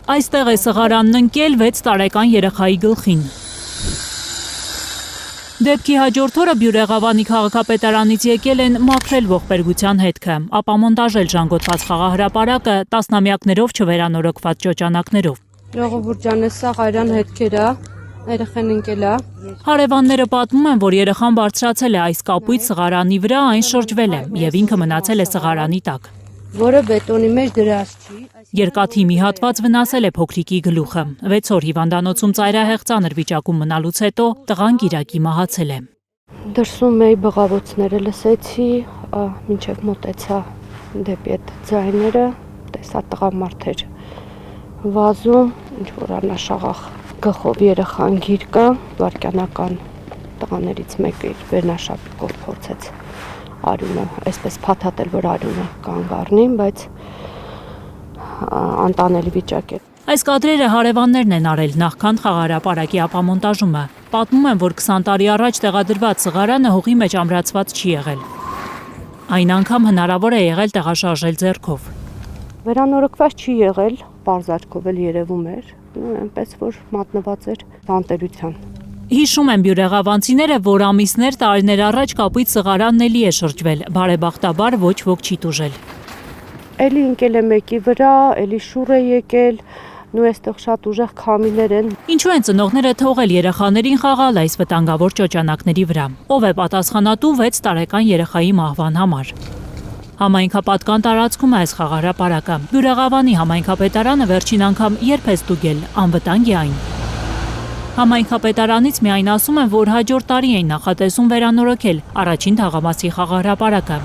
Այստեղ է սղարանն ընկել 6 տարեկան երեխայի գլխին։ Դեպքի հաջորդ օրը Բյուրեղավանի քաղաքապետարանից եկել են մաքրել ողբերգության հետքը, ապա մոնտաժել ժանգոտված խաղահրապարակը տասնամյակներով չվերանորոգված ճոճանակներով։ Ժողովուրդ ջան, սա Ղարյան հետքեր է, երեխան ընկել է։ Հարևանները պատմում են, որ երեխան բարձրացել է այս կապույտ սղարանի վրա, այն շրջվել է եւ ինքը մնացել է սղարանի տակ։ Որը բետոնի մեջ դրած չի։ Երկաթի մի հատված վնասել է փոքրիկի գլուխը։ 6 օր հիվանդանոցում ծայրահեղ ծանր վիճակում մնալուց հետո տղան գիրակի մահացել է։ Դրսում էի բղավոցները լսեցի, մինչև մոտեցա դեպի այդ ձայները, տեսա տղամարդ էր վազում, ինչ որ աննաշաղախ գլխով երեխան գիր կա, վարքյանական տղաներից մեկը իր վերնաշապիկով փորձեց արյունը, այսպես փաթաթել, որ արյունը կանգ առնի, բայց անտանելի վիճակ է։ Այս կադրերը հարևաններն են արել նախքան խաղահրապարակի ապամոնտաժումը։ Պատմում են, որ 20 տարի առաջ տեղադրված սղարանը հողի մեջ ամրացված չի եղել։ Այն անգամ հնարավոր է եղել տեղաշարժել ձեռքով։ Վերանորոգված չի եղել, պարզաչքով էլ երևում էր, այնպես որ մատնված էր անտերության։ Հիշում են բյուրեղավանցիները, որ ամիսներ տարիներ առաջ կապույտ սղարանն էլի է շրջվել, բարեբախտաբար ոչ ոք չի տուժել։ Էլի ընկել է մեկի վրա, էլի շուռ է եկել, նույն այստեղ շատ ուժեղ քամիներ են։ Ինչու են ծնողները թողել երեխաներին խաղալ այս վտանգավոր ճոճանակների վրա։ Ով է պատասխանատու 6 տարեկան երեխայի մահվան համար։ Համայնքապատկան տարածքում է այս խաղահրապարակը։ Բյուրեղավանի համայնքապետարանը վերջին անգամ երբ է ստուգել, անվտանգ է այն։ Համայնքապետարանից միայն ասում են, որ հաջորդ տարի էին նախատեսում վերանորոգել առաջին թաղամասի խաղահրապարակը։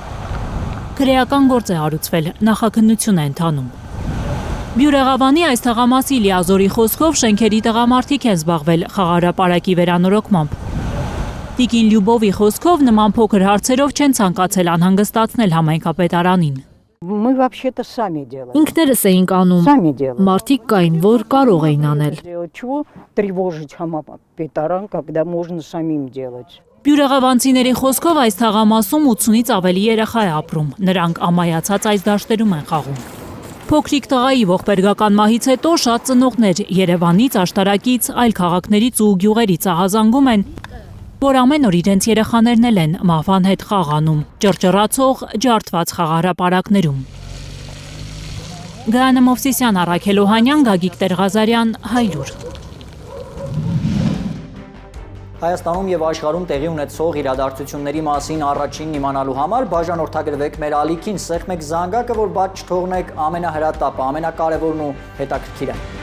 Քրեական գործ է հարուցվել, նախաքննություն է ընթանում։ Բյուրեղավանի այս թաղամասի լիազորի խոսքով շենքերի տղամարդիկ են զբաղվել խաղահրապարակի վերանորոգմամբ։ Տիկին Լյուբովի խոսքով նման փոքր հարցերով չեն ցանկացել անհանգստացնել համայնքապետարանին։ Мы вообще-то сами делаем. Ինքներս էինք անում։ Сами делаем. Մարդիկ կային, որ կարող էին անել։ Чего тревожить համապետարան, когда можно самим делать? Բյուրեղավանցիների խոսքով այս թաղամասում 80-ից ավելի երեխա է ապրում։ Նրանք ամայացած այս դաշտերում են խաղում։ Փոքրիկ տղայի ողբերգական մահից հետո շատ ծնողներ Երևանից, աշտարակից, այլ քաղաքներից ու գյուղերից ահազանգում են, որ ամեն օր իրենց երեխաներն էլ են մահվան հետ խաղ անում, ճռճռացող, ջարդված խաղահրապարակներում։ Գայանե Մովսիսյան, Առաքել Օհանյան, Գագիկ Տեր-Ղազարյան, Հայրուր։ Հայաստանում եւ աշխարհում տեղի ունեցող իրադարձությունների մասին առաջինն իմանալու համար բաժանորդագրվեք մեր ալիքին, սեղմեք զանգակը, որ բաց չթողնեք ամենահրատապը, ամենակարևորն ու հետաքրքիրը։